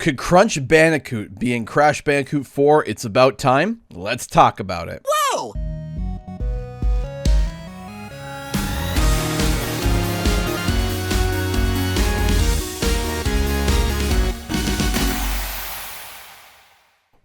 Could Crunch Bandicoot be in Crash Bandicoot 4? It's about time. Let's talk about it. Whoa!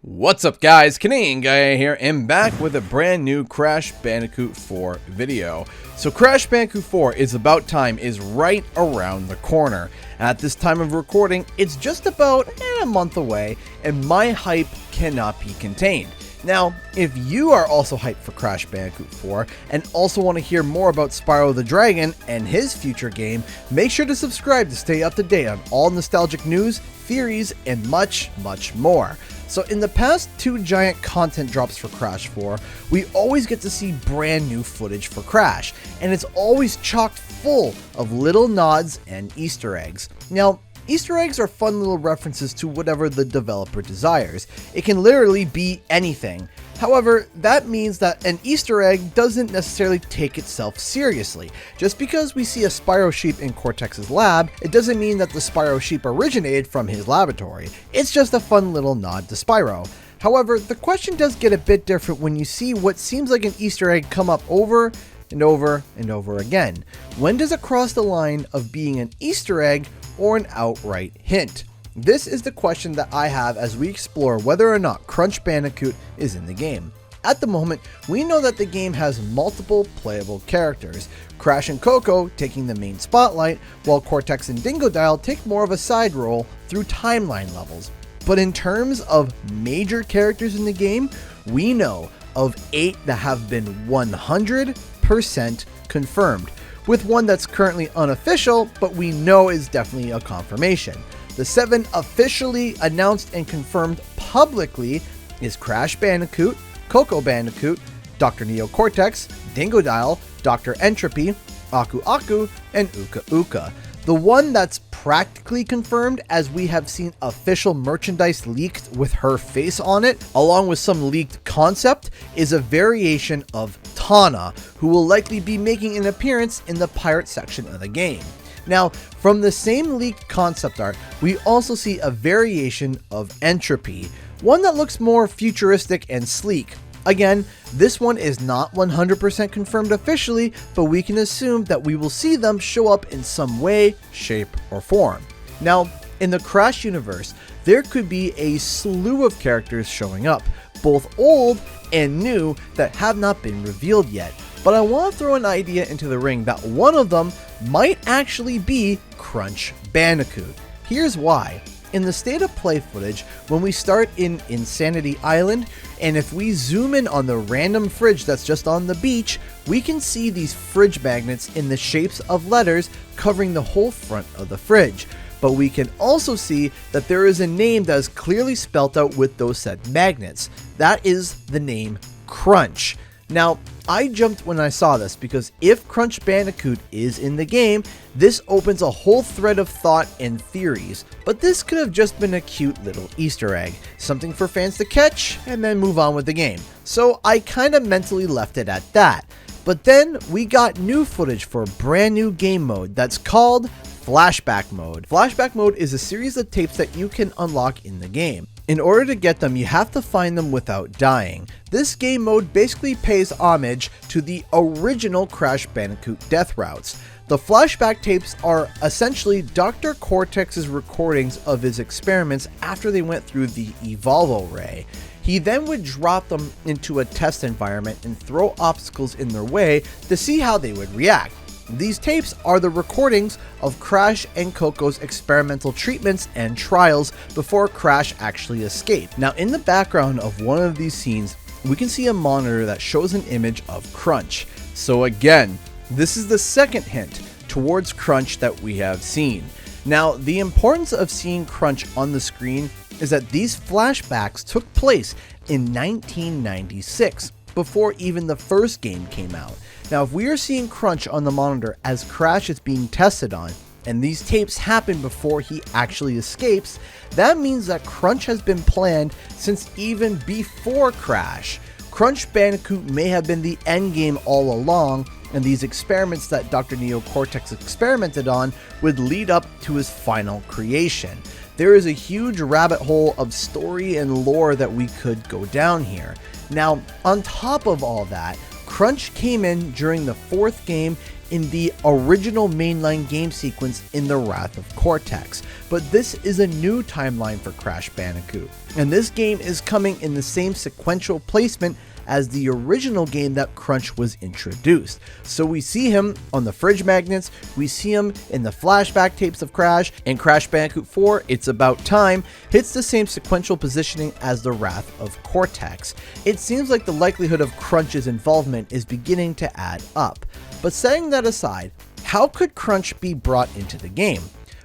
What's up guys, Canadian Guy here and back with a brand new Crash Bandicoot 4 video. So Crash Bandicoot 4 is about time is right around the corner. At this time of recording, it's just about a month away and my hype cannot be contained. Now, if you are also hyped for Crash Bandicoot 4 and also want to hear more about Spyro the Dragon and his future game, make sure to subscribe to stay up to date on all nostalgic news, theories, and much more. So in the past 2 giant content drops for Crash 4, we always get to see brand new footage for Crash, and it's always chocked full of little nods and Easter eggs. Now, Easter eggs are fun little references to whatever the developer desires. It can literally be anything. However, that means that an Easter egg doesn't necessarily take itself seriously. Just because we see a Spyro sheep in Cortex's lab, it doesn't mean that the Spyro sheep originated from his laboratory. It's just a fun little nod to Spyro. However, the question does get a bit different when you see what seems like an Easter egg come up over and over and over again. When does it cross the line of being an Easter egg or an outright hint? This is the question that I have as we explore whether or not Crunch Bandicoot is in the game. At the moment, we know that the game has multiple playable characters, Crash and Coco taking the main spotlight, while Cortex and Dingodile take more of a side role through timeline levels. But in terms of major characters in the game, we know of 8 that have been 100% confirmed, with one that's currently unofficial, but we know is definitely a confirmation. The 7 officially announced and confirmed publicly is Crash Bandicoot, Coco Bandicoot, Dr. Neo Cortex, Dingodile, Dr. Entropy, Aku Aku, and Uka Uka. The one that's practically confirmed, as we have seen official merchandise leaked with her face on it, along with some leaked concept, is a variation of Tana, who will likely be making an appearance in the pirate section of the game. Now, from the same leaked concept art, we also see a variation of Entropy, one that looks more futuristic and sleek. Again, this one is not 100% confirmed officially, but we can assume that we will see them show up in some way, shape, or form. Now, in the Crash universe, there could be a slew of characters showing up, both old and new, that have not been revealed yet. But I want to throw an idea into the ring that one of them might actually be Crunch Bandicoot. Here's why. In the state of play footage, when we start in Insanity Island, and if we zoom in on the random fridge that's just on the beach, we can see these fridge magnets in the shapes of letters covering the whole front of the fridge. But we can also see that there is a name that is clearly spelt out with those said magnets. That is the name Crunch. Now, I jumped when I saw this because if Crunch Bandicoot is in the game, this opens a whole thread of thought and theories. But this could have just been a cute little Easter egg, something for fans to catch and then move on with the game. So I kind of mentally left it at that. But then we got new footage for a brand new game mode that's called Flashback Mode. Flashback Mode is a series of tapes that you can unlock in the game. In order to get them, you have to find them without dying. This game mode basically pays homage to the original Crash Bandicoot death routes. The flashback tapes are essentially Dr. Cortex's recordings of his experiments after they went through the Evolvo Ray. He then would drop them into a test environment and throw obstacles in their way to see how they would react. These tapes are the recordings of Crash and Coco's experimental treatments and trials before Crash actually escaped. Now, in the background of one of these scenes, we can see a monitor that shows an image of Crunch. So again, this is the second hint towards Crunch that we have seen. Now, the importance of seeing Crunch on the screen is that these flashbacks took place in 1996, before even the first game came out. Now, if we are seeing Crunch on the monitor as Crash is being tested on, and these tapes happen before he actually escapes, that means that Crunch has been planned since even before Crash. Crunch Bandicoot may have been the endgame all along, and these experiments that Dr. Neo Cortex experimented on would lead up to his final creation. there is a huge rabbit hole of story and lore that we could go down here. Now, on top of all that, Crunch came in during the 4th game in the original mainline game sequence in the Wrath of Cortex, but this is a new timeline for Crash Bandicoot, and this game is coming in the same sequential placement as the original game that Crunch was introduced. So we see him on the fridge magnets, we see him in the flashback tapes of Crash, and Crash Bandicoot 4, It's About Time, hits the same sequential positioning as the Wrath of Cortex. It seems like the likelihood of Crunch's involvement is beginning to add up. But setting that aside, how could Crunch be brought into the game?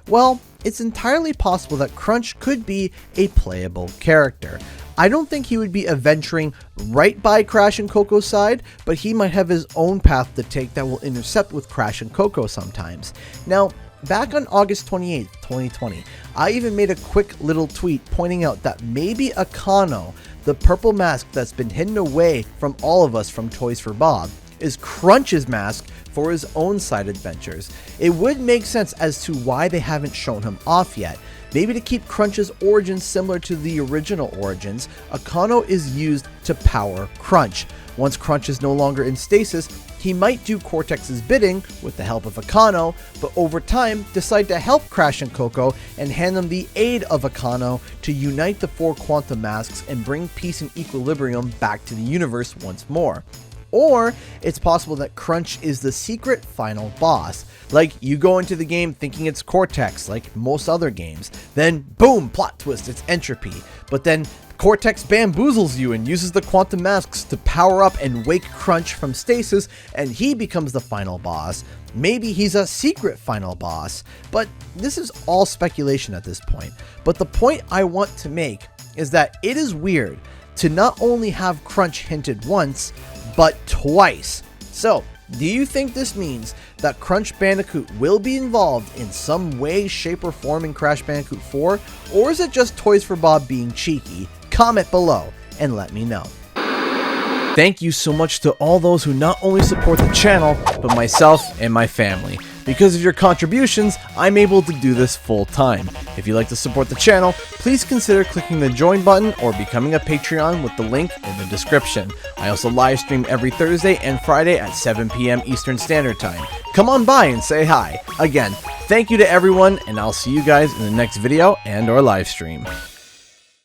Well, it's entirely possible that Crunch could be a playable character. I don't think he would be adventuring right by Crash and Coco's side, but he might have his own path to take that will intercept with Crash and Coco sometimes. Now, back on August 28th, 2020, I even made a quick little tweet pointing out that maybe Akano, the purple mask that's been hidden away from all of us from Toys for Bob, is Crunch's mask for his own side adventures. It would make sense as to why they haven't shown him off yet. Maybe to keep Crunch's origins similar to the original origins, Akano is used to power Crunch. Once Crunch is no longer in stasis, he might do Cortex's bidding with the help of Akano, but over time decide to help Crash and Coco and hand them the aid of Akano to unite the 4 quantum masks and bring peace and equilibrium back to the universe once more. Or it's possible that Crunch is the secret final boss. Like, you go into the game thinking it's Cortex, like most other games. Then, boom, plot twist, it's Entropy. But then Cortex bamboozles you and uses the quantum masks to power up and wake Crunch from stasis, and he becomes the final boss. Maybe he's a secret final boss. But this is all speculation at this point. But the point I want to make is that it is weird to not only have Crunch hinted once, but twice. So, do you think this means that Crunch Bandicoot will be involved in some way, shape, or form in Crash Bandicoot 4? Or is it just Toys for Bob being cheeky? Comment below and let me know. Thank you so much to all those who not only support the channel, but myself and my family. Because of your contributions, I'm able to do this full time. If you'd like to support the channel, please consider clicking the join button or becoming a Patreon with the link in the description. I also live stream every Thursday and Friday at 7 p.m. Eastern Standard Time. Come on by and say hi. Again, thank you to everyone, and I'll see you guys in the next video and or live stream.